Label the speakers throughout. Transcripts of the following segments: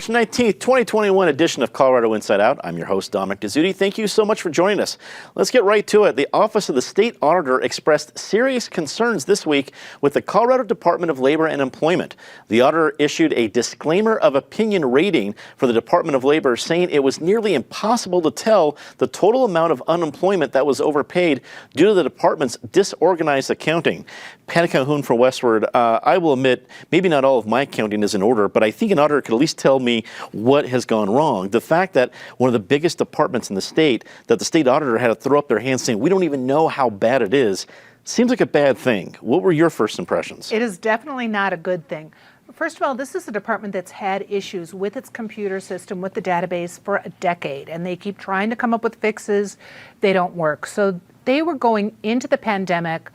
Speaker 1: March 19th, 2021 edition of Colorado Inside Out. I'm your host, Dominic Dezzutti. Thank you so much for joining us. Let's get right to it. The Office of the State Auditor expressed serious concerns this week with the Colorado Department of Labor and Employment. The auditor issued a disclaimer of opinion rating for the Department of Labor, saying it was nearly impossible to tell the total amount of unemployment that was overpaid due to the department's disorganized accounting. Patty Calhoun for Westward. I will admit, maybe not all of my accounting is in order, but I think an auditor could at least tell me what has gone wrong. The fact that one of the biggest departments in the state, that the state auditor had to throw up their hands saying, we don't even know how bad it is, seems like a bad thing. What were your first impressions?
Speaker 2: It is definitely not a good thing. First of all, this is a department that's had issues with its computer system, with the database for a decade, and they keep trying to come up with fixes. They don't work. So they were going into the pandemic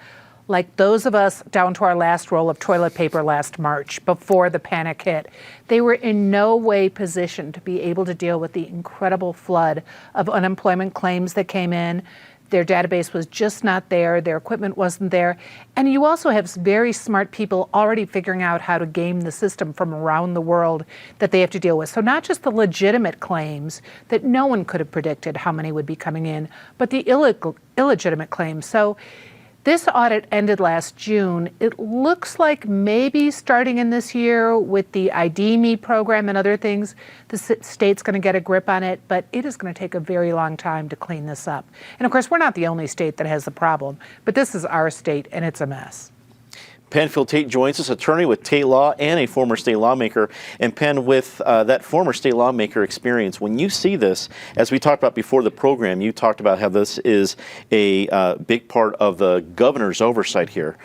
Speaker 2: like those of us down to our last roll of toilet paper last March before the panic hit. They were in no way positioned to be able to deal with the incredible flood of unemployment claims that came in. Their database was just not there. Their equipment wasn't there. And you also have very smart people already figuring out how to game the system from around the world that they have to deal with. So not just the legitimate claims that no one could have predicted how many would be coming in, but the illegitimate claims. So this audit ended last June. It looks like maybe starting in this year with the ID.me program and other things, the state's going to get a grip on it, but it is going to take a very long time to clean this up. And of course, we're not the only state that has the problem, but this is our state and it's a mess.
Speaker 1: Penfield Tate joins us, attorney with Tate Law and a former state lawmaker. And Penn, with that former state lawmaker experience, when you see this, as we talked about before the program, you talked about how this is a big part of the governor's oversight here.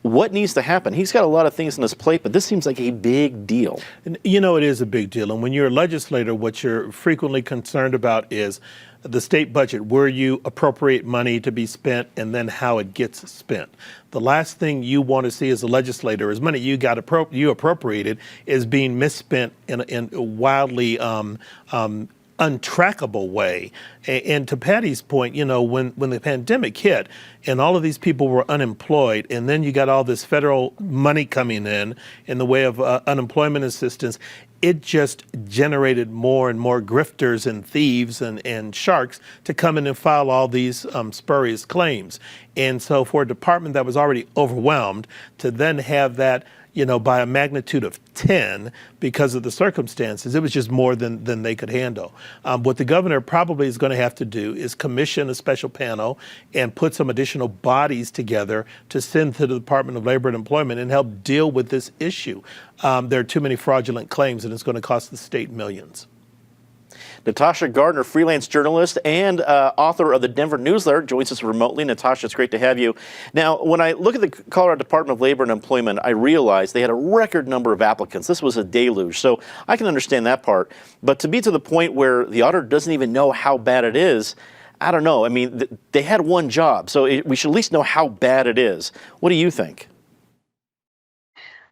Speaker 1: What needs to happen? He's got a lot of things on his plate, but this seems like a big deal.
Speaker 3: You know, it is a big deal. And when you're a legislator, what you're frequently concerned about is the state budget, where you appropriate money to be spent and then how it gets spent. The last thing you want to see as a legislator is money you appropriated is being misspent in a wildly untrackable way. And to Patty's point, you know, when the pandemic hit and all of these people were unemployed, and then you got all this federal money coming in the way of unemployment assistance, it just generated more and more grifters and thieves and sharks to come in and file all these spurious claims. And so for a department that was already overwhelmed to then have that, you know, by a magnitude of 10 because of the circumstances, it was just more than they could handle. What the governor probably is going to have to do is commission a special panel and put some additional bodies together to send to the Department of Labor and Employment and help deal with this issue. There are too many fraudulent claims and it's going to cost the state millions.
Speaker 1: Natasha Gardner, freelance journalist and author of the Denver Newsletter, joins us remotely. Natasha, it's great to have you. Now, when I look at the Colorado Department of Labor and Employment, I realize they had a record number of applicants. This was a deluge, so I can understand that part. But to be to the point where the auditor doesn't even know how bad it is, I don't know. I mean, they had one job, so we should at least know how bad it is. What do you think?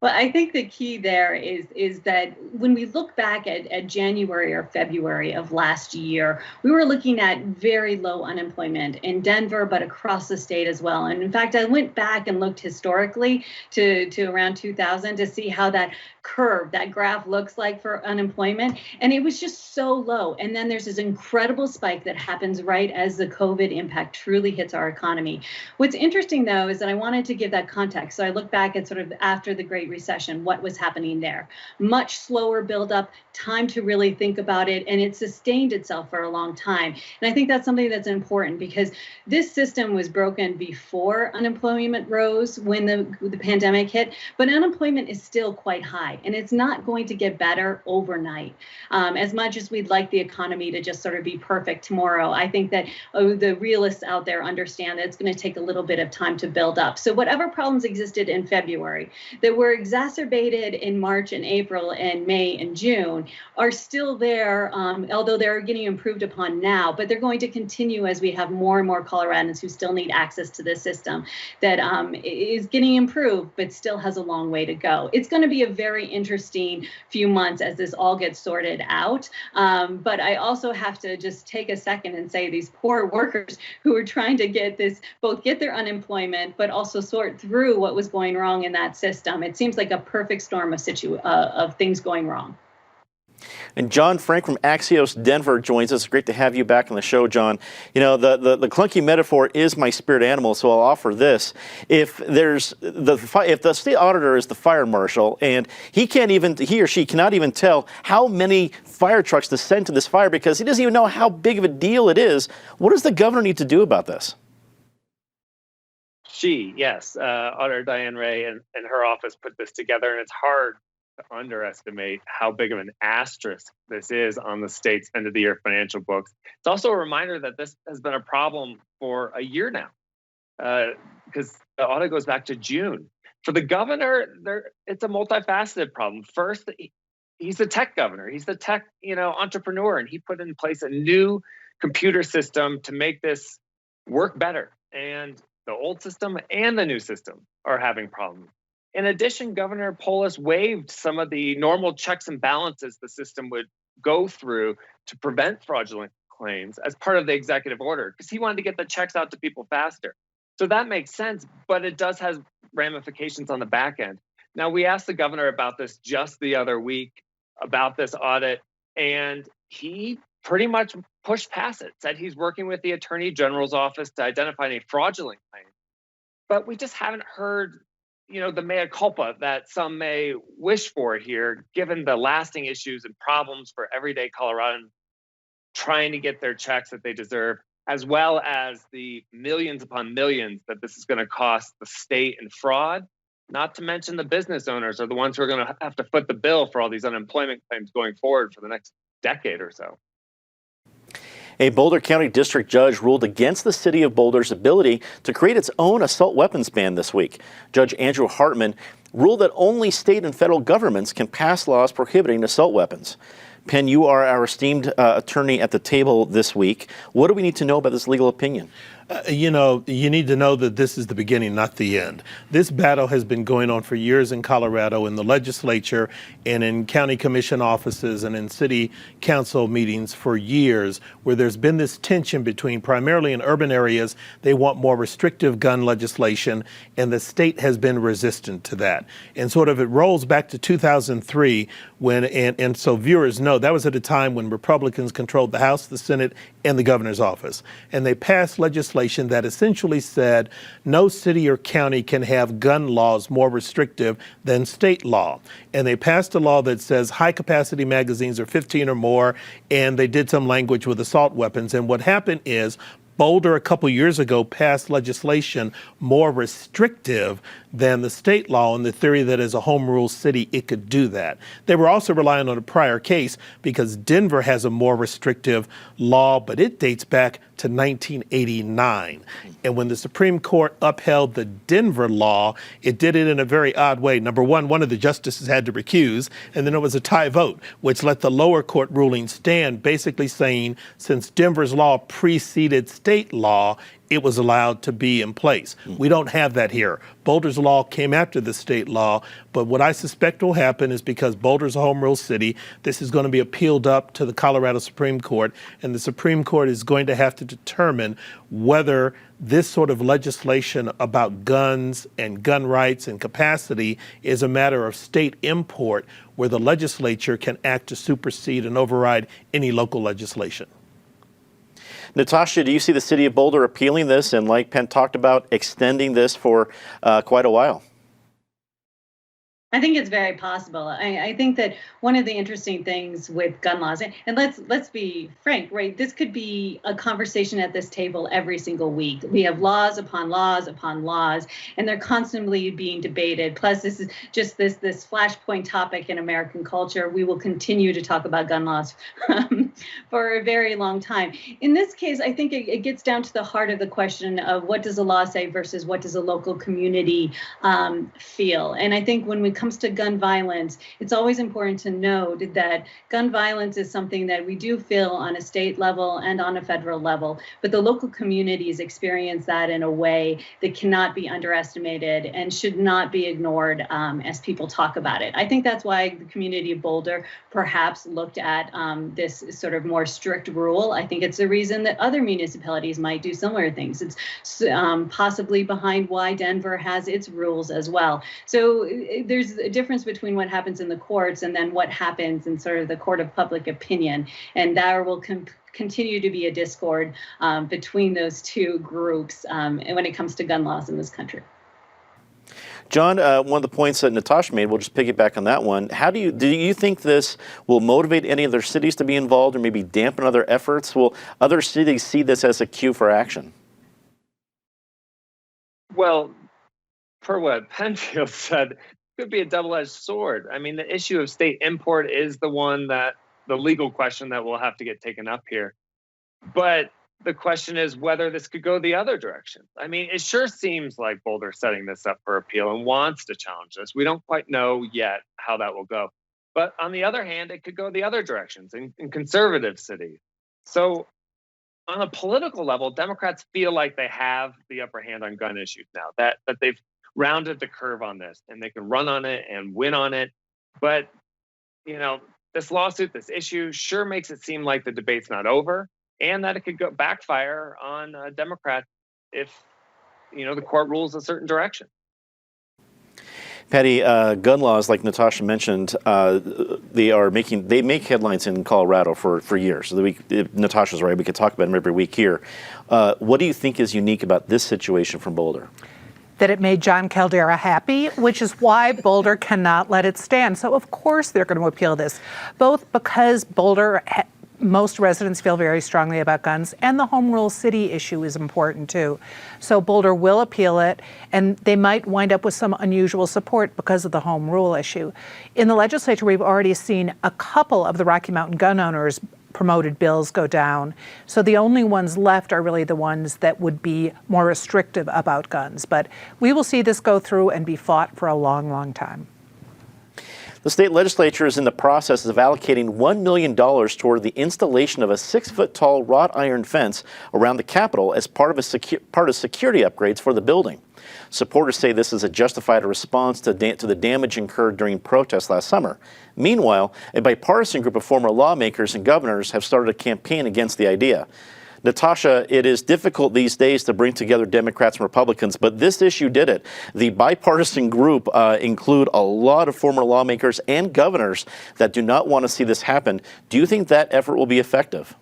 Speaker 4: Well, I think the key there is that when we look back at January or February of last year, we were looking at very low unemployment in Denver, but across the state as well. And in fact, I went back and looked historically to around 2000 to see how that curve, that graph looks like for unemployment. And it was just so low. And then there's this incredible spike that happens right as the COVID impact truly hits our economy. What's interesting, though, is that I wanted to give that context. So I look back at sort of after the Great Recession, what was happening there. Much slower buildup, time to really think about it, and it sustained itself for a long time. And I think that's something that's important because this system was broken before unemployment rose when the pandemic hit, but unemployment is still quite high. And it's not going to get better overnight. As much as we'd like the economy to just sort of be perfect tomorrow, I think that the realists out there understand that it's going to take a little bit of time to build up. So whatever problems existed in February that were exacerbated in March and April and May and June are still there, although they're getting improved upon now, but they're going to continue as we have more and more Coloradans who still need access to this system that is getting improved, but still has a long way to go. It's going to be a very interesting few months as this all gets sorted out. But I also have to just take a second and say these poor workers who are trying to get this, both get their unemployment, but also sort through what was going wrong in that system. It seems like a perfect storm of things going wrong.
Speaker 1: And John Frank from Axios Denver joins us. Great to have you back on the show, John. You know, the clunky metaphor is my spirit animal, so I'll offer this. If the state auditor is the fire marshal and he or she cannot even tell how many fire trucks to send to this fire because he doesn't even know how big of a deal it is, what does the governor need to do about this?
Speaker 5: Auditor Diane Ray and her office put this together, and it's hard to underestimate how big of an asterisk this is on the state's end of the year financial books. It's also a reminder that this has been a problem for a year now, because the audit goes back to June. For the governor, it's a multifaceted problem. First, he's the tech governor. He's the tech, entrepreneur, and he put in place a new computer system to make this work better. And the old system and the new system are having problems. In addition, Governor Polis waived some of the normal checks and balances the system would go through to prevent fraudulent claims as part of the executive order, because he wanted to get the checks out to people faster. So that makes sense, but it does have ramifications on the back end. Now, we asked the governor about this just the other week, about this audit, and he pretty much pushed past it, said he's working with the Attorney General's office to identify any fraudulent claims. But we just haven't heard, the mea culpa that some may wish for here, given the lasting issues and problems for everyday Coloradans trying to get their checks that they deserve, as well as the millions upon millions that this is going to cost the state in fraud, not to mention the business owners are the ones who are going to have to foot the bill for all these unemployment claims going forward for the next decade or so.
Speaker 1: A Boulder County District Judge ruled against the city of Boulder's ability to create its own assault weapons ban this week. Judge Andrew Hartman ruled that only state and federal governments can pass laws prohibiting assault weapons. Penn, you are our esteemed attorney at the table this week. What do we need to know about this legal opinion?
Speaker 3: You need to know that this is the beginning, not the end. This battle has been going on for years in Colorado, in the legislature and in county commission offices and in city council meetings for years, where there's been this tension between, primarily in urban areas, they want more restrictive gun legislation, and the state has been resistant to that. And sort of it rolls back to 2003 when, and so viewers know, that was at a time when Republicans controlled the House, the Senate, and the governor's office. And they passed legislation that essentially said no city or county can have gun laws more restrictive than state law. And they passed a law that says high capacity magazines are 15 or more, and they did some language with assault weapons. And what happened is Boulder a couple years ago passed legislation more restrictive than the state law on the theory that as a home rule city it could do that. They were also relying on a prior case because Denver has a more restrictive law, but it dates back to 1989. And when the Supreme Court upheld the Denver law, it did it in a very odd way. Number one of the justices had to recuse, and then it was a tie vote, which let the lower court ruling stand, basically saying since Denver's law preceded state law, it was allowed to be in place. We don't have that here. Boulder's law came after the state law, but what I suspect will happen is because Boulder's a home rule city, this is going to be appealed up to the Colorado Supreme Court, and the Supreme Court is going to have to determine whether this sort of legislation about guns and gun rights and capacity is a matter of state import, where the legislature can act to supersede and override any local legislation.
Speaker 1: Natasha, do you see the city of Boulder appealing this and, like Penn talked about, extending this for quite a while?
Speaker 4: I think it's very possible. I think that one of the interesting things with gun laws, and let's be frank, right? This could be a conversation at this table every single week. We have laws upon laws upon laws, and they're constantly being debated. Plus, this is just this flashpoint topic in American culture. We will continue to talk about gun laws for a very long time. In this case, I think it gets down to the heart of the question of what does the law say versus what does a local community feel. And I think when we comes to gun violence, it's always important to note that gun violence is something that we do feel on a state level and on a federal level, but the local communities experience that in a way that cannot be underestimated and should not be ignored as people talk about it. I think that's why the community of Boulder perhaps looked at this sort of more strict rule. I think it's the reason that other municipalities might do similar things. It's possibly behind why Denver has its rules as well. So there's there's a difference between what happens in the courts and then what happens in sort of the court of public opinion. And there will continue to be a discord between those two groups when it comes to gun laws in this country.
Speaker 1: John, one of the points that Natasha made, we'll just piggyback on that one. Do you think this will motivate any other cities to be involved or maybe dampen other efforts? Will other cities see this as a cue for action?
Speaker 5: Well, per what Penfield said, it could be a double-edged sword. I mean, the issue of state import is the legal question that will have to get taken up here. But the question is whether this could go the other direction. I mean, it sure seems like Boulder's setting this up for appeal and wants to challenge this. We don't quite know yet how that will go. But on the other hand, it could go the other directions in conservative cities. So on a political level, Democrats feel like they have the upper hand on gun issues now, that they've rounded the curve on this and they can run on it and win on it. But, this lawsuit, this issue sure makes it seem like the debate's not over, and that it could go backfire on Democrats if, the court rules a certain direction.
Speaker 1: Patty, gun laws, like Natasha mentioned, they make headlines in Colorado for years. So Natasha's right, we could talk about them every week here. What do you think is unique about this situation from Boulder?
Speaker 2: That it made John Caldera happy, which is why Boulder cannot let it stand. So of course they're going to appeal this, both because Boulder most residents feel very strongly about guns, and the home rule city issue is important too. So Boulder will appeal it, and they might wind up with some unusual support because of the home rule issue. In the legislature, we've already seen a couple of the Rocky Mountain gun owners promoted bills go down. So the only ones left are really the ones that would be more restrictive about guns. But we will see this go through and be fought for a long, long time.
Speaker 1: The state legislature is in the process of allocating $1 million toward the installation of a 6-foot-tall wrought iron fence around the Capitol as part of security upgrades for the building. Supporters say this is a justified response to the damage incurred during protests last summer. Meanwhile, a bipartisan group of former lawmakers and governors have started a campaign against the idea. Natasha, it is difficult these days to bring together Democrats and Republicans, but this issue did it. The bipartisan group include a lot of former lawmakers and governors that do not want to see this happen. Do you think that effort will be effective?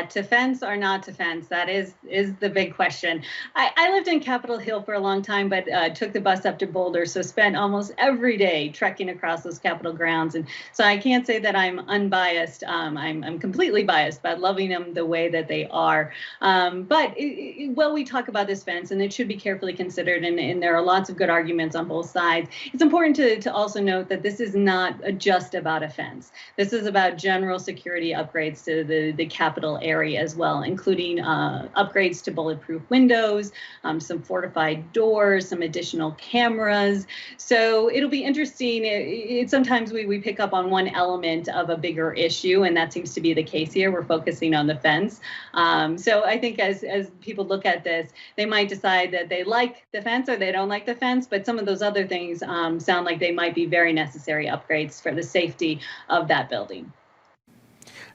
Speaker 4: To fence or not to fence, that is the big question. I lived in Capitol Hill for a long time, but took the bus up to Boulder, so spent almost every day trekking across those Capitol grounds. And so I can't say that I'm unbiased. I'm completely biased by loving them the way that they are. But we talk about this fence, and it should be carefully considered, and there are lots of good arguments on both sides. It's important to also note that this is not just about a fence. This is about general security upgrades to the Capitol area as well, including upgrades to bulletproof windows, some fortified doors, some additional cameras. So it'll be interesting. Sometimes we pick up on one element of a bigger issue, and that seems to be the case here. We're focusing on the fence. So I think as people look at this, they might decide that they like the fence or they don't like the fence, but some of those other things sound like they might be very necessary upgrades for the safety of that building.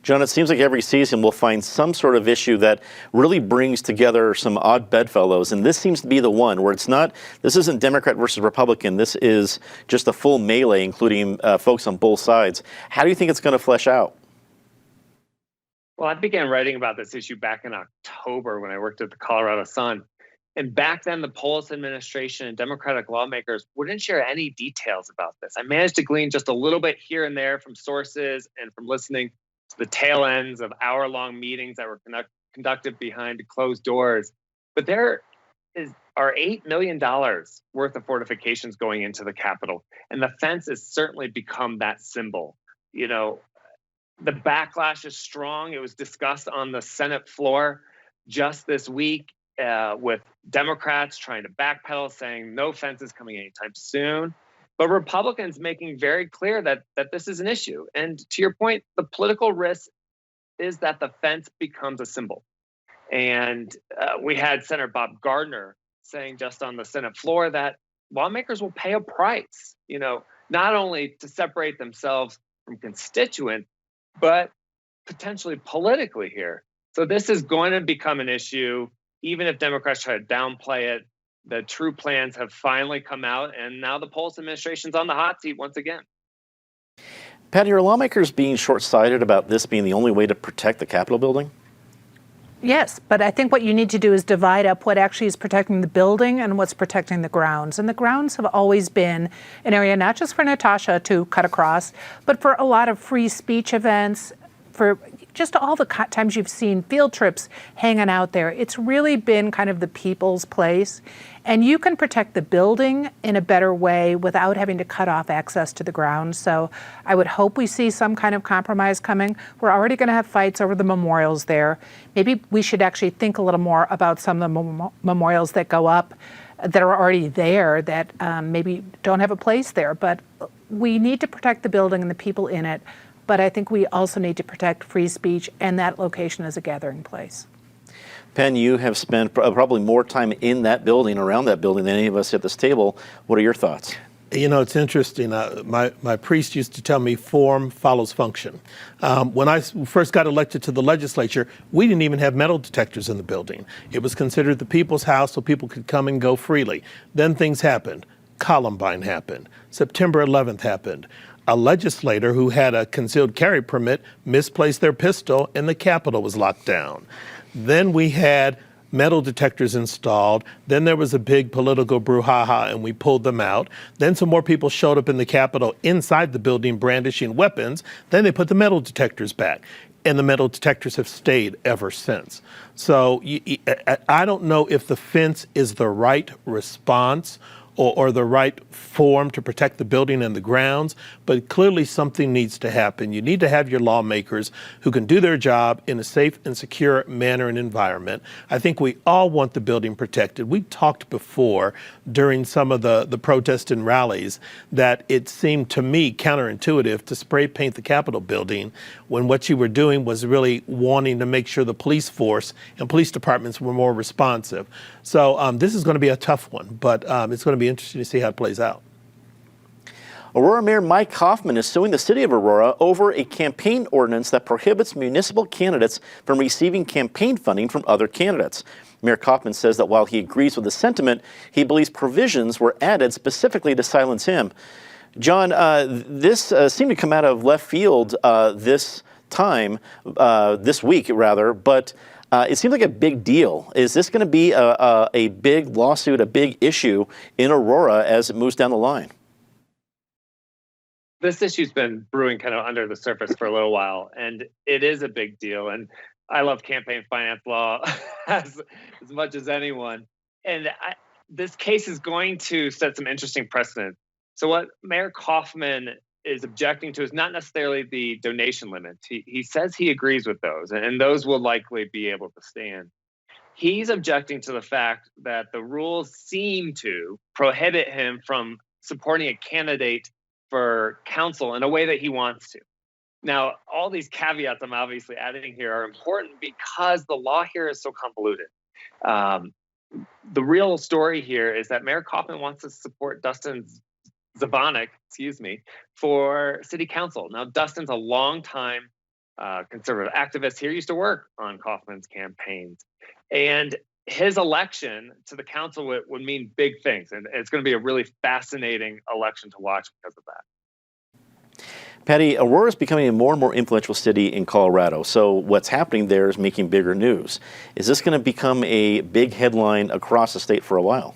Speaker 1: John, it seems like every season we'll find some sort of issue that really brings together some odd bedfellows, and this seems to be the one where this isn't Democrat versus Republican, this is just a full melee, including folks on both sides. How do you think it's going to flesh out?
Speaker 5: Well, I began writing about this issue back in October when I worked at the Colorado Sun. And back then, the Polis administration and Democratic lawmakers wouldn't share any details about this. I managed to glean just a little bit here and there from sources and from listening to the tail ends of hour-long meetings that were conducted behind closed doors. But there are $8 million worth of fortifications going into the Capitol. And the fence has certainly become that symbol. The backlash is strong. It was discussed on the Senate floor just this week with Democrats trying to backpedal, saying no fence is coming anytime soon. But Republicans making very clear that this is an issue. And to your point, the political risk is that the fence becomes a symbol. And we had Senator Bob Gardner saying just on the Senate floor that lawmakers will pay a price, not only to separate themselves from constituents, but potentially politically here. So this is going to become an issue, even if Democrats try to downplay it. The true plans have finally come out, and now the Polis administration's on the hot seat once again.
Speaker 1: Patty, are lawmakers being short-sighted about this being the only way to protect the Capitol building?
Speaker 2: Yes, but I think what you need to do is divide up what actually is protecting the building and what's protecting the grounds. And the grounds have always been an area not just for Natasha to cut across, but for a lot of free speech events, for just all the times you've seen field trips hanging out there. It's really been kind of the people's place. And you can protect the building in a better way without having to cut off access to the grounds. So I would hope we see some kind of compromise coming. We're already going to have fights over the memorials there. Maybe we should actually think a little more about some of the memorials that go up that are already there that maybe don't have a place there. But we need to protect the building and the people in it. But I think we also need to protect free speech and that location as a gathering place.
Speaker 1: Penn, you have spent probably more time in that building, around that building, than any of us at this table. What are your thoughts?
Speaker 3: You know, it's interesting. My priest used to tell me form follows function. When I first got elected to the legislature, we didn't even have metal detectors in the building. It was considered the people's house so people could come and go freely. Then things happened. Columbine happened. September 11th happened. A legislator who had a concealed carry permit misplaced their pistol and the Capitol was locked down. Then we had metal detectors installed. Then there was a big political brouhaha and we pulled them out. Then some more people showed up in the Capitol inside the building brandishing weapons. Then they put the metal detectors back. And the metal detectors have stayed ever since. So I don't know if the fence is the right response or the right form to protect the building and the grounds, but clearly something needs to happen. You need to have your lawmakers who can do their job in a safe and secure manner and environment. I think we all want the building protected. We talked before during some of the protests and rallies that it seemed to me counterintuitive to spray paint the Capitol building when what you were doing was really wanting to make sure the police force and police departments were more responsive. So this is going to be a tough one, but it's going to be interesting to see how it plays out.
Speaker 1: Aurora Mayor Mike Coffman is suing the city of Aurora over a campaign ordinance that prohibits municipal candidates from receiving campaign funding from other candidates. Mayor Coffman says that while he agrees with the sentiment, he believes provisions were added specifically to silence him. John, this seemed to come out of left field this week, but it seems like a big deal. Is this going to be a big lawsuit, a big issue in Aurora as it moves down the line?
Speaker 5: This issue's been brewing kind of under the surface for a little while, and it is a big deal. And I love campaign finance law as much as anyone. And this case is going to set some interesting precedents. So what Mayor Coffman is objecting to is not necessarily the donation limits. He says he agrees with those, and those will likely be able to stand. He's objecting to the fact that the rules seem to prohibit him from supporting a candidate for council in a way that he wants to. Now, all these caveats I'm obviously adding here are important because the law here is so convoluted. The real story here is that Mayor Coffman wants to support Dustin Zvonek, for city council. Now, Dustin's a longtime conservative activist here, used to work on Coffman's campaigns. And his election to the council would mean big things. And it's going to be a really fascinating election to watch because of that.
Speaker 1: Patty, Aurora is becoming a more and more influential city in Colorado. So what's happening there is making bigger news. Is this going to become a big headline across the state for a while?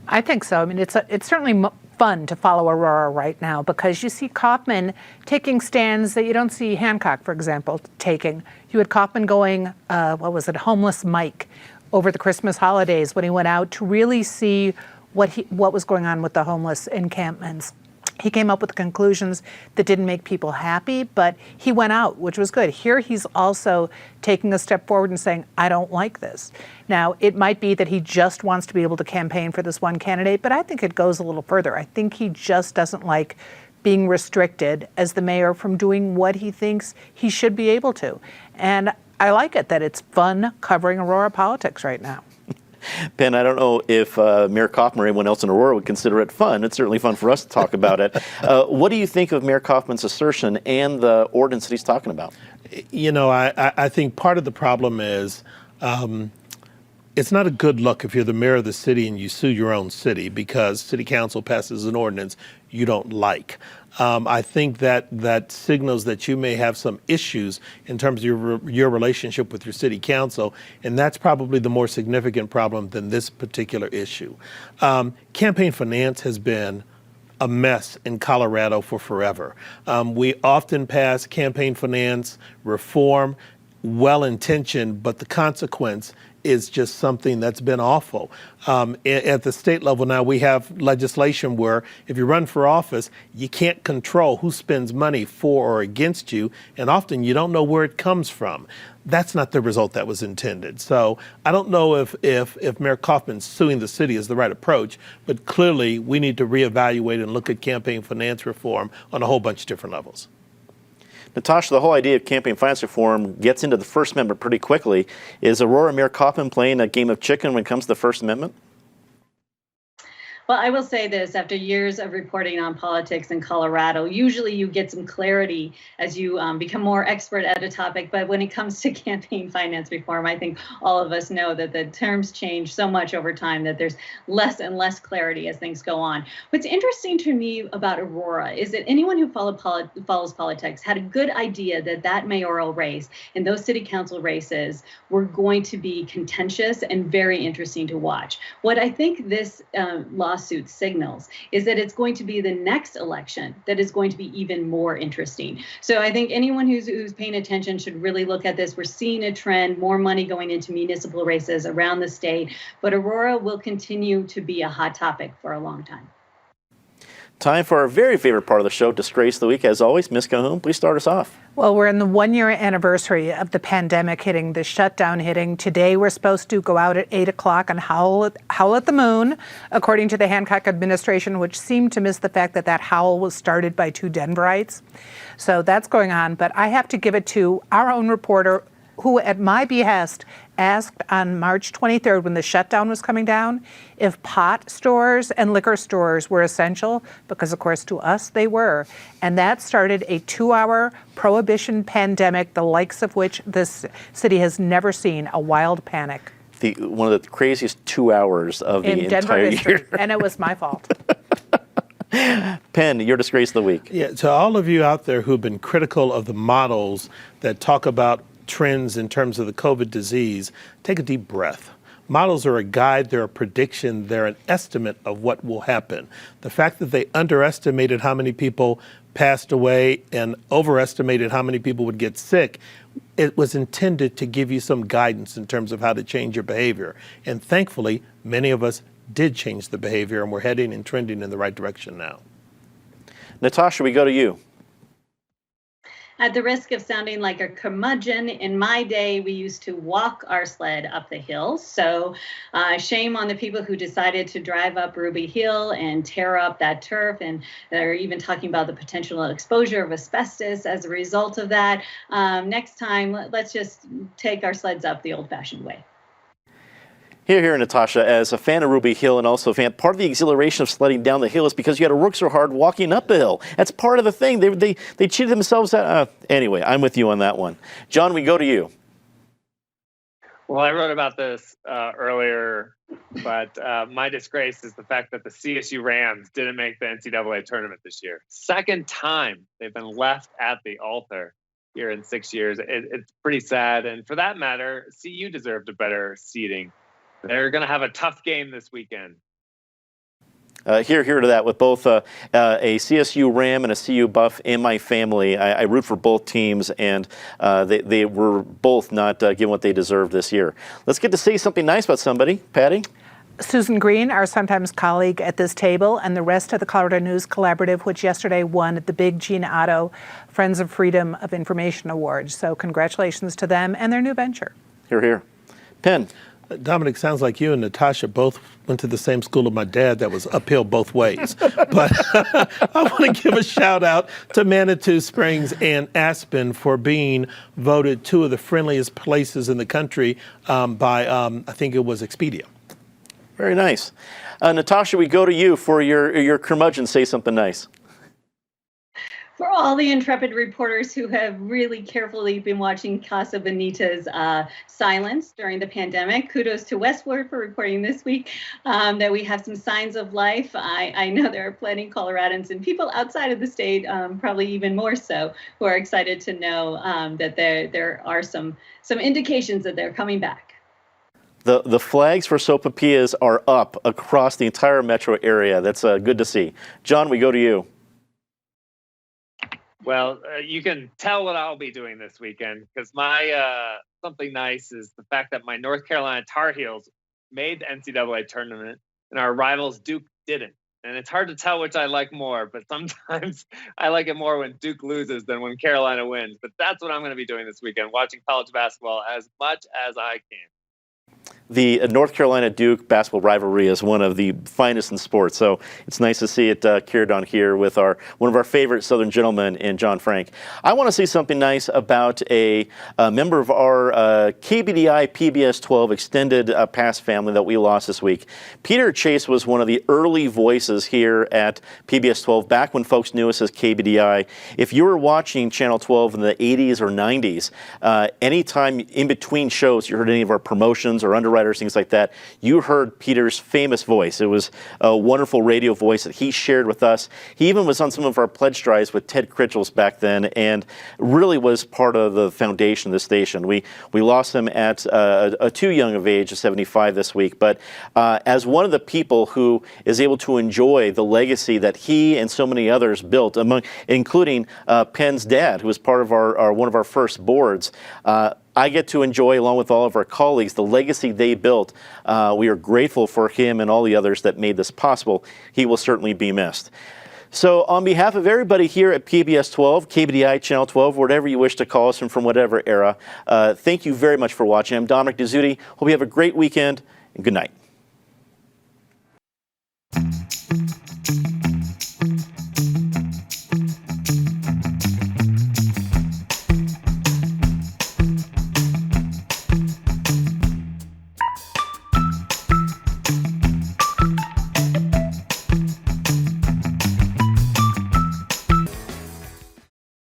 Speaker 1: I
Speaker 2: think so. I mean, it's certainly fun to follow Aurora right now because you see Coffman taking stands that you don't see Hancock, for example, taking. You had Coffman going, homeless Mike over the Christmas holidays when he went out to really see what was going on with the homeless encampments. He came up with conclusions that didn't make people happy, but he went out, which was good. Here he's also taking a step forward and saying, I don't like this. Now, it might be that he just wants to be able to campaign for this one candidate, but I think it goes a little further. I think he just doesn't like being restricted as the mayor from doing what he thinks he should be able to. And I like it that it's fun covering Aurora politics right now.
Speaker 1: Ben, I don't know if Mayor Coffman or anyone else in Aurora would consider it fun. It's certainly fun for us to talk about it. What do you think of Mayor Coffman's assertion and the ordinance that he's talking about?
Speaker 3: You know, I think part of the problem is it's not a good look if you're the mayor of the city and you sue your own city because city council passes an ordinance you don't like. I think that signals that you may have some issues in terms of your relationship with your city council, and that's probably the more significant problem than this particular issue. Campaign finance has been a mess in Colorado for forever. We often pass campaign finance reform, well-intentioned, but the consequence is just something that's been awful. At the state level now, we have legislation where if you run for office, you can't control who spends money for or against you, and often you don't know where it comes from. That's not the result that was intended. So I don't know if Mayor Coffman suing the city is the right approach, but clearly we need to reevaluate and look at campaign finance reform on a whole bunch of different levels.
Speaker 1: Natasha, the whole idea of campaign finance reform gets into the First Amendment pretty quickly. Is Aurora Mayor Coffman playing a game of chicken when it comes to the First Amendment?
Speaker 4: Well, I will say this, after years of reporting on politics in Colorado, usually you get some clarity as you become more expert at a topic. But when it comes to campaign finance reform, I think all of us know that the terms change so much over time that there's less and less clarity as things go on. What's interesting to me about Aurora is that anyone who follows politics had a good idea that that mayoral race and those city council races were going to be contentious and very interesting to watch. What I think this lawsuit signals is that it's going to be the next election that is going to be even more interesting. So I think anyone who's paying attention should really look at this. We're seeing a trend, more money going into municipal races around the state, but Aurora will continue to be a hot topic for a long time.
Speaker 1: Time for our very favorite part of the show, Disgrace of the Week. As always, Ms. Cahoon, please start us off.
Speaker 2: Well, we're in the 1-year anniversary of the pandemic hitting, the shutdown hitting. Today, we're supposed to go out at 8 o'clock and howl at the moon, according to the Hancock administration, which seemed to miss the fact that that howl was started by 2 Denverites. So that's going on. But I have to give it to our own reporter, who at my behest asked on March 23rd when the shutdown was coming down if pot stores and liquor stores were essential, because of course to us they were. And that started a 2-hour prohibition pandemic, the likes of which this city has never seen, a wild panic.
Speaker 1: One of the craziest 2 hours of the entire year.
Speaker 2: And it was my fault.
Speaker 1: Penn, your Disgrace of the Week.
Speaker 3: Yeah, to all of you out there who've been critical of the models that talk about trends in terms of the COVID disease, take a deep breath. Models are a guide, they're a prediction, they're an estimate of what will happen. The fact that they underestimated how many people passed away and overestimated how many people would get sick, it was intended to give you some guidance in terms of how to change your behavior. And thankfully, many of us did change the behavior, and we're heading and trending in the right direction now.
Speaker 1: Natasha, we go to you.
Speaker 4: At the risk of sounding like a curmudgeon, in my day, we used to walk our sled up the hill. So shame on the people who decided to drive up Ruby Hill and tear up that turf. And they're even talking about the potential exposure of asbestos as a result of that. Next time, let's just take our sleds up the old-fashioned way.
Speaker 1: Here, Natasha, as a fan of Ruby Hill and also a fan, part of the exhilaration of sledding down the hill is because you had to work so hard walking up the hill. That's part of the thing. They cheated themselves out. Anyway, I'm with you on that one. John, we go to you.
Speaker 5: Well, I wrote about this earlier, but my disgrace is the fact that the CSU Rams didn't make the NCAA tournament this year. Second time they've been left at the altar here in 6 years. It's pretty sad. And for that matter, CU deserved a better seeding. They're going to have a tough game this weekend.
Speaker 1: Here to that. With both a CSU Ram and a CU Buff in my family, I root for both teams, and they were both not given what they deserved this year. Let's get to say something nice about somebody. Patty?
Speaker 2: Susan Green, our sometimes colleague at this table, and the rest of the Colorado News Collaborative, which yesterday won the Big Gene Otto Friends of Freedom of Information Award. So congratulations to them and their new venture.
Speaker 1: Here. Penn?
Speaker 3: Dominic, sounds like you and Natasha both went to the same school of my dad that was uphill both ways. But I want to give a shout out to Manitou Springs and Aspen for being voted 2 of the friendliest places in the country by, I think it was Expedia.
Speaker 1: Very nice. Natasha, we go to you for your curmudgeon. Say something nice.
Speaker 4: For all the intrepid reporters who have really carefully been watching Casa Bonita's silence during the pandemic, kudos to Westward for reporting this week that we have some signs of life. I know there are plenty Coloradans and people outside of the state, probably even more so, who are excited to know that there are some indications that they're coming back.
Speaker 1: The flags for sopapillas are up across the entire metro area. That's good to see. John, we go to you.
Speaker 5: Well, you can tell what I'll be doing this weekend, because my something nice is the fact that my North Carolina Tar Heels made the NCAA tournament and our rivals Duke didn't. And it's hard to tell which I like more, but sometimes I like it more when Duke loses than when Carolina wins. But that's what I'm going to be doing this weekend, watching college basketball as much as I can.
Speaker 1: The North Carolina-Duke basketball rivalry is one of the finest in sports, so it's nice to see it carried on here with one of our favorite Southern gentlemen in John Frank. I want to see something nice about a member of our KBDI PBS 12 extended pass family that we lost this week. Peter Chase was one of the early voices here at PBS 12 back when folks knew us as KBDI. If you were watching Channel 12 in the 80s or 90s, anytime in between shows you heard any of our promotions or underwriters, things like that, you heard Peter's famous voice. It was a wonderful radio voice that he shared with us. He even was on some of our pledge drives with Ted Critchell's back then, and really was part of the foundation of the station. We lost him at too young of age, of 75 this week, but as one of the people who is able to enjoy the legacy that he and so many others built, including Penn's dad, who was part of one of our first boards, I get to enjoy, along with all of our colleagues, the legacy they built. We are grateful for him and all the others that made this possible. He will certainly be missed. So on behalf of everybody here at PBS 12, KBDI Channel 12, whatever you wish to call us and from whatever era, thank you very much for watching. I'm Dominic Dezzutti. Hope you have a great weekend, and good night.